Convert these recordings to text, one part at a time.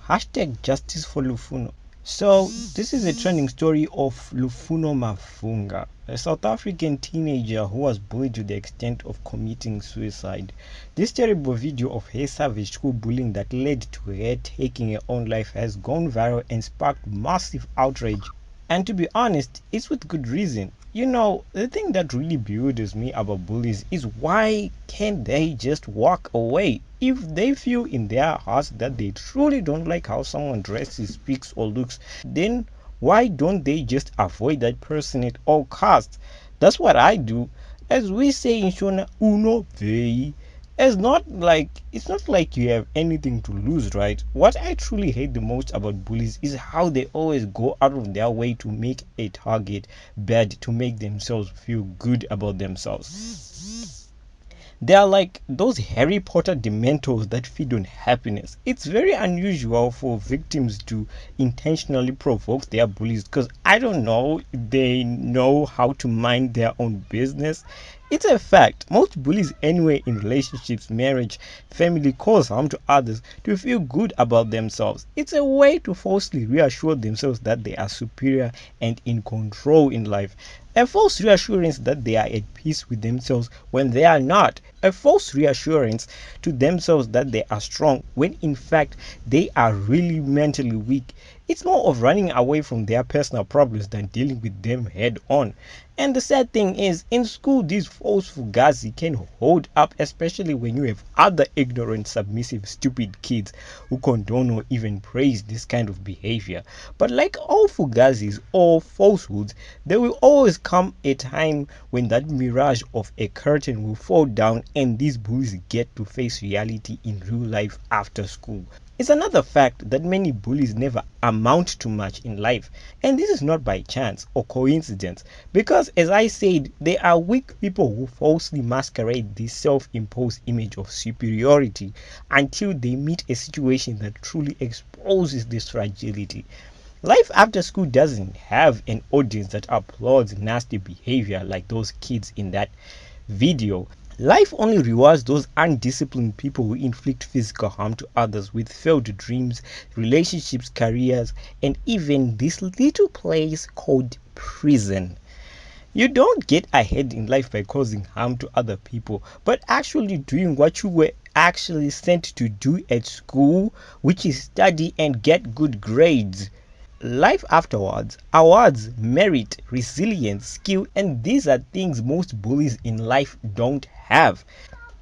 Hashtag justice for Lufuno. So this is a trending story of Lufuno Mavhunga, a South African teenager who was bullied to the extent of committing suicide. This terrible video of her savage school bullying that led to her taking her own life has gone viral and sparked massive outrage. And to be honest, it's with good reason. You know, the thing that really bewilders me about bullies is why can't they just walk away? If they feel in their hearts that they truly don't like how someone dresses, speaks, or looks, then why don't they just avoid that person at all costs? That's what I do. As we say in Shona, uno vei. It's not like you have anything to lose, right? What I truly hate the most about bullies is how they always go out of their way to make a target bad to make themselves feel good about themselves. They are like those Harry Potter dementors that feed on happiness. It's very unusual for victims to intentionally provoke their bullies because I don't know if they know how to mind their own business. It's a fact. Most bullies anyway in relationships, marriage, family cause harm to others to feel good about themselves. It's a way to falsely reassure themselves that they are superior and in control in life. A false reassurance that they are at peace with themselves when they are not. A false reassurance to themselves that they are strong when in fact they are really mentally weak. It's more of running away from their personal problems than dealing with them head on. And the sad thing is, in school, these false fugazi can hold up, especially when you have other ignorant, submissive, stupid kids who condone or even praise this kind of behavior. But like all fugazis or falsehoods, there will always come a time when that mirage of a curtain will fall down and these bullies get to face reality in real life after school. It's another fact that many bullies never amount to much in life, and this is not by chance or coincidence, because as I said, they are weak people who falsely masquerade this self-imposed image of superiority until they meet a situation that truly exposes this fragility. Life after school doesn't have an audience that applauds nasty behavior like those kids in that video. Life only rewards those undisciplined people who inflict physical harm to others with failed dreams, relationships, careers, and even this little place called prison. You don't get ahead in life by causing harm to other people, but actually doing what you were actually sent to do at school, which is study and get good grades. Life afterwards awards merit, resilience, skill, and these are things most bullies in life don't have.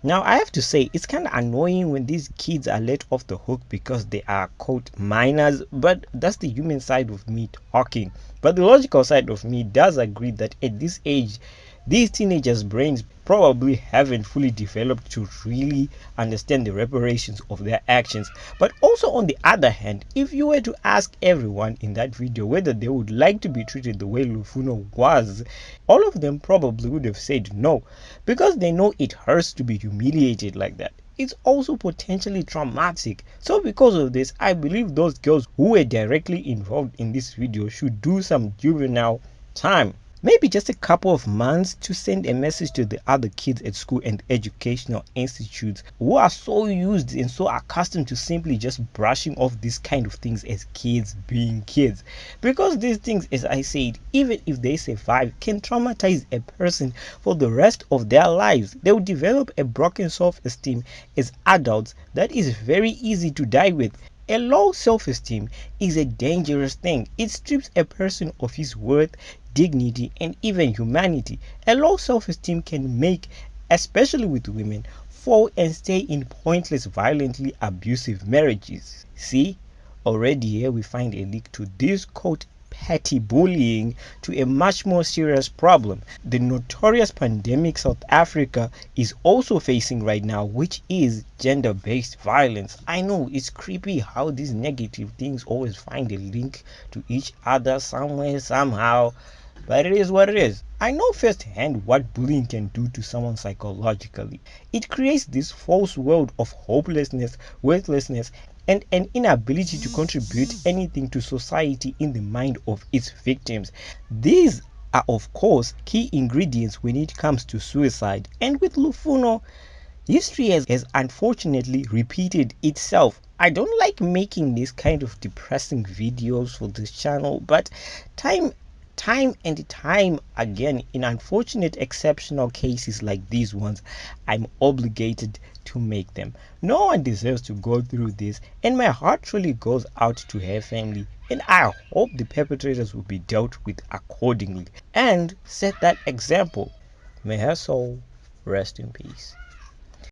Now I have to say it's kind of annoying when these kids are let off the hook because they are quote minors, but that's the human side of me talking. But the logical side of me does agree that at this age these teenagers' brains probably haven't fully developed to really understand the reparations of their actions. But also on the other hand, if you were to ask everyone in that video whether they would like to be treated the way Lufuno was, all of them probably would have said no, because they know it hurts to be humiliated like that. It's also potentially traumatic. So because of this, I believe those girls who were directly involved in this video should do some juvenile time. Maybe just a couple of months to send a message to the other kids at school and educational institutes who are so used and so accustomed to simply just brushing off these kind of things as kids being kids. Because these things, as I said, even if they survive, can traumatize a person for the rest of their lives. They will develop a broken self-esteem as adults that is very easy to die with. A low self-esteem is a dangerous thing. It strips a person of his worth, dignity, and even humanity. A low self-esteem can make, especially with women, fall and stay in pointless, violently abusive marriages. See, already here we find a link to this quote petty bullying to a much more serious problem, the notorious pandemic South Africa is also facing right now, which is gender-based violence. I know it's creepy how these negative things always find a link to each other somewhere, somehow, but it is what it is. I know firsthand what bullying can do to someone psychologically. It creates this false world of hopelessness, worthlessness, and an inability to contribute anything to society in the mind of its victims. These are of course key ingredients when it comes to suicide, and with Lufuno History has unfortunately repeated itself. I don't like making these kind of depressing videos for this channel, but time and time again, in unfortunate exceptional cases like these ones, I'm obligated to make them. No one deserves to go through this, and my heart truly goes out to her family, and I hope the perpetrators will be dealt with accordingly and set that example. May her soul rest in peace.